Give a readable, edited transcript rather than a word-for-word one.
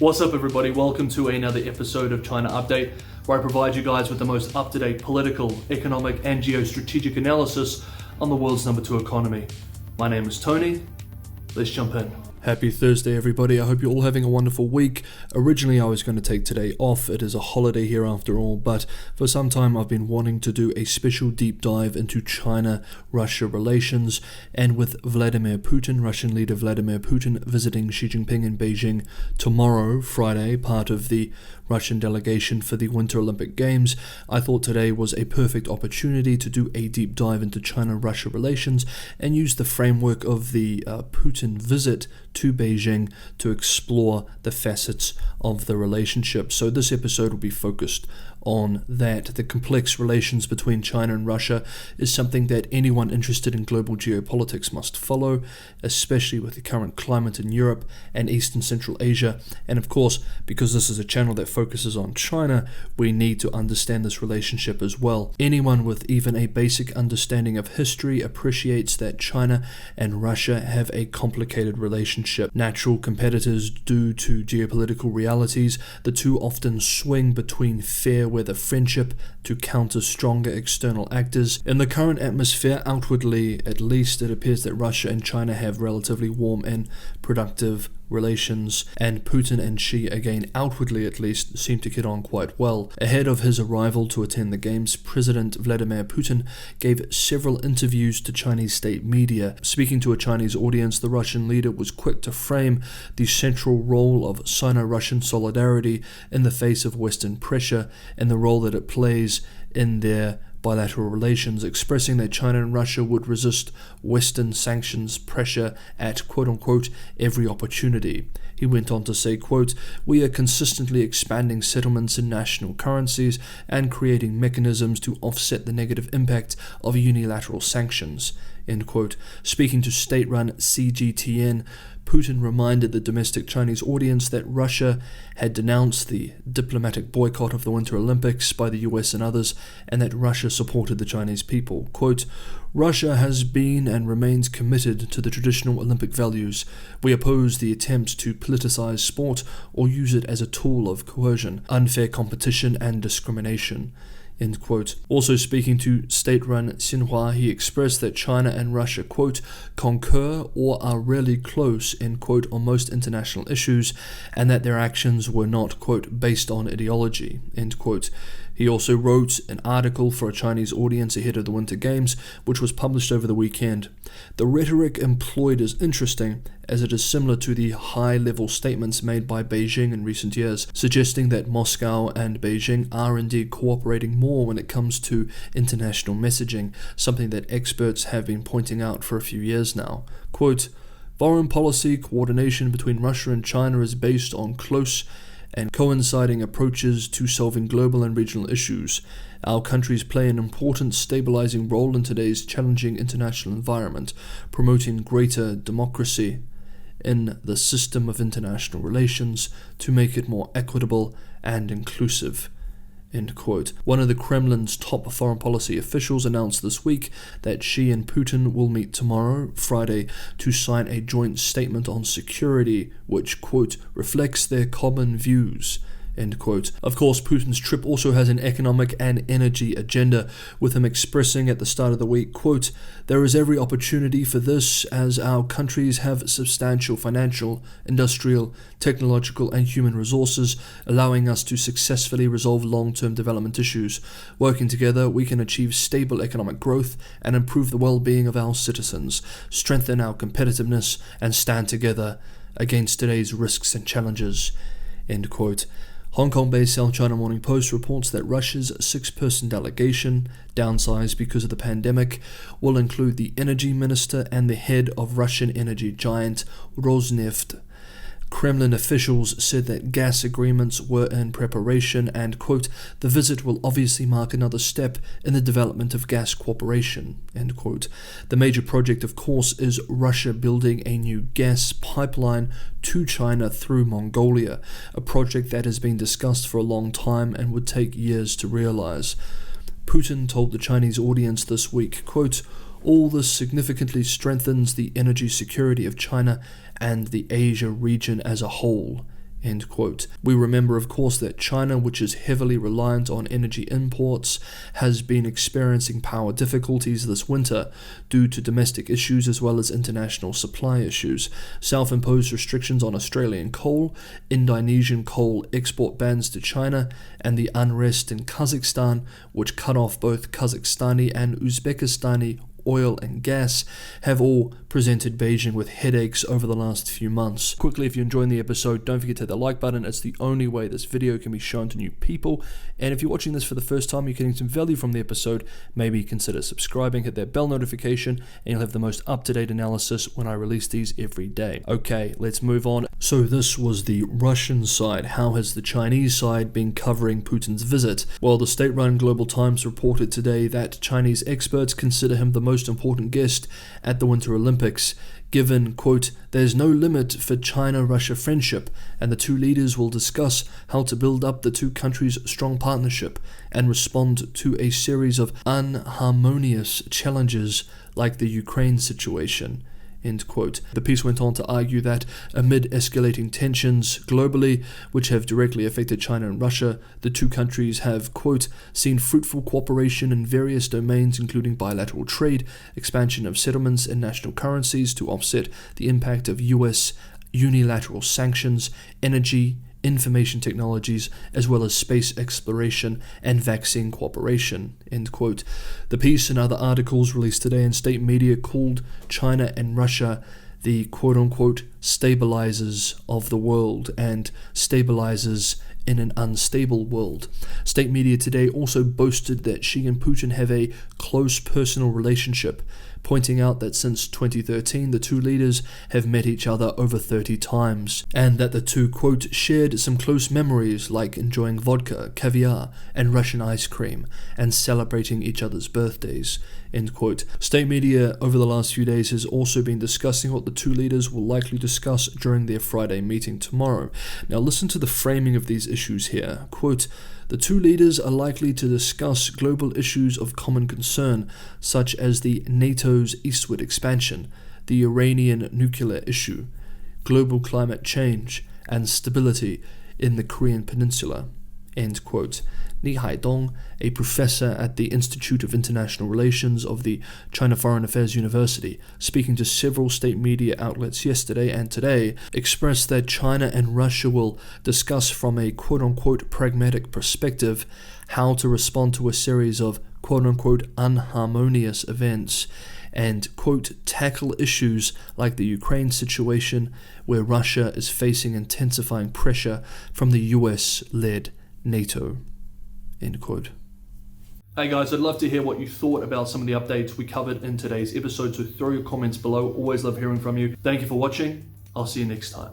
What's up, everybody? Welcome to another episode of China Update, where I provide you guys with the most up-to-date political, economic, and geostrategic analysis on the world's number 2 economy. My name is Tony. Let's jump in. Happy Thursday, everybody. I hope you're all having a wonderful week. Originally, I was going to take today off. It is a holiday here after all, but for some time I've been wanting to do a special deep dive into China-Russia relations, and with Vladimir Putin, Russian leader Vladimir Putin, visiting Xi Jinping in Beijing tomorrow, Friday, part of the Russian delegation for the Winter Olympic Games, I thought today was a perfect opportunity to do a deep dive into China-Russia relations and use the framework of the Putin visit to Beijing to explore the facets of the relationship. So this episode will be focused on that. The complex relations between China and Russia is something that anyone interested in global geopolitics must follow, especially with the current climate in Europe and East and Central Asia. And of course, because this is a channel that focuses on China, we need to understand this relationship as well. Anyone with even a basic understanding of history appreciates that China and Russia have a complicated relationship. Natural competitors due to geopolitical realities, the two often swing between fair weather friendship to counter stronger external actors. In the current atmosphere, outwardly at least, it appears that Russia and China have relatively warm and productive relations, and Putin and Xi, again outwardly at least, seem to get on quite well. Ahead of his arrival to attend the Games, President Vladimir Putin gave several interviews to Chinese state media. Speaking to a Chinese audience, the Russian leader was quick to frame the central role of Sino-Russian solidarity in the face of Western pressure and the role that it plays in their bilateral relations, expressing that China and Russia would resist Western sanctions pressure at quote-unquote every opportunity. He went on to say, quote, "We are consistently expanding settlements in national currencies and creating mechanisms to offset the negative impact of unilateral sanctions." End quote. Speaking to state-run CGTN, Putin reminded the domestic Chinese audience that Russia had denounced the diplomatic boycott of the Winter Olympics by the US and others, and that Russia supported the Chinese people. Quote, "Russia has been and remains committed to the traditional Olympic values. We oppose the attempts to politicize sport or use it as a tool of coercion, unfair competition, and discrimination." End quote. Also speaking to state-run Xinhua, he expressed that China and Russia, quote, "concur or are really close," end quote, on most international issues, and that their actions were not, quote, "based on ideology," end quote. He also wrote an article for a Chinese audience ahead of the Winter Games, which was published over the weekend. The rhetoric employed is interesting, as it is similar to the high-level statements made by Beijing in recent years, suggesting that Moscow and Beijing are indeed cooperating more when it comes to international messaging, something that experts have been pointing out for a few years now. Quote, "Foreign policy coordination between Russia and China is based on close and coinciding approaches to solving global and regional issues. Our countries play an important stabilizing role in today's challenging international environment, promoting greater democracy in the system of international relations to make it more equitable and inclusive." End quote. One of the Kremlin's top foreign policy officials announced this week that Xi and Putin will meet tomorrow, Friday, to sign a joint statement on security, which, quote, "reflects their common views." End quote. Of course, Putin's trip also has an economic and energy agenda, with him expressing at the start of the week, quote, "There is every opportunity for this as our countries have substantial financial, industrial, technological, and human resources, allowing us to successfully resolve long-term development issues. Working together, we can achieve stable economic growth and improve the well-being of our citizens, strengthen our competitiveness, and stand together against today's risks and challenges." End quote. Hong Kong-based South China Morning Post reports that Russia's 6-person delegation, downsized because of the pandemic, will include the energy minister and the head of Russian energy giant Rosneft. Kremlin officials said that gas agreements were in preparation and, quote, "the visit will obviously mark another step in the development of gas cooperation," end quote. The major project, of course, is Russia building a new gas pipeline to China through Mongolia, a project that has been discussed for a long time and would take years to realize. Putin told the Chinese audience this week, quote, "All this significantly strengthens the energy security of China and the Asia region as a whole," End quote. We remember, of course, that China, which is heavily reliant on energy imports, has been experiencing power difficulties this winter due to domestic issues as well as international supply issues, self-imposed restrictions on Australian coal, Indonesian coal export bans to China, and the unrest in Kazakhstan, which cut off both Kazakhstani and Uzbekistani oil and gas, have all presented Beijing with headaches over the last few months. Quickly, if you're enjoying the episode, don't forget to hit the like button. It's the only way this video can be shown to new people. And if you're watching this for the first time, you're getting some value from the episode, maybe consider subscribing, hit that bell notification, and you'll have the most up-to-date analysis when I release these every day. Okay, let's move on. So this was the Russian side. How has the Chinese side been covering Putin's visit? Well, the state-run Global Times reported today that Chinese experts consider him the most important guest at the Winter Olympics, given, quote, "there's no limit for China-Russia friendship, and the two leaders will discuss how to build up the two countries' strong partnership and respond to a series of unharmonious challenges like the Ukraine situation." End quote. The piece went on to argue that amid escalating tensions globally, which have directly affected China and Russia, the two countries have, quote, "seen fruitful cooperation in various domains including bilateral trade, expansion of settlements in national currencies to offset the impact of US unilateral sanctions, energy, information technologies, as well as space exploration and vaccine cooperation." End quote. The piece and other articles released today in state media called China and Russia the quote-unquote stabilizers of the world and stabilizers in an unstable world. State media today also boasted that Xi and Putin have a close personal relationship, pointing out that since 2013 the two leaders have met each other over 30 times, and that the two, quote, shared some close memories like enjoying vodka, caviar, and Russian ice cream, and celebrating each other's birthdays, end quote. State media over the last few days has also been discussing what the two leaders will likely discuss during their Friday meeting tomorrow. Now listen to the framing of these issues here. Quote, "The two leaders are likely to discuss global issues of common concern, such as the NATO's eastward expansion, the Iranian nuclear issue, global climate change, and stability in the Korean Peninsula." End quote. Ni Haidong, a professor at the Institute of International Relations of the China Foreign Affairs University, speaking to several state media outlets yesterday and today, expressed that China and Russia will discuss from a quote-unquote pragmatic perspective how to respond to a series of quote-unquote unharmonious events and, quote, tackle issues like the Ukraine situation where Russia is facing intensifying pressure from the US-led NATO. End quote. Hey guys, I'd love to hear what you thought about some of the updates we covered in today's episode, so throw your comments below. Always love hearing from you. Thank you for watching. I'll see you next time.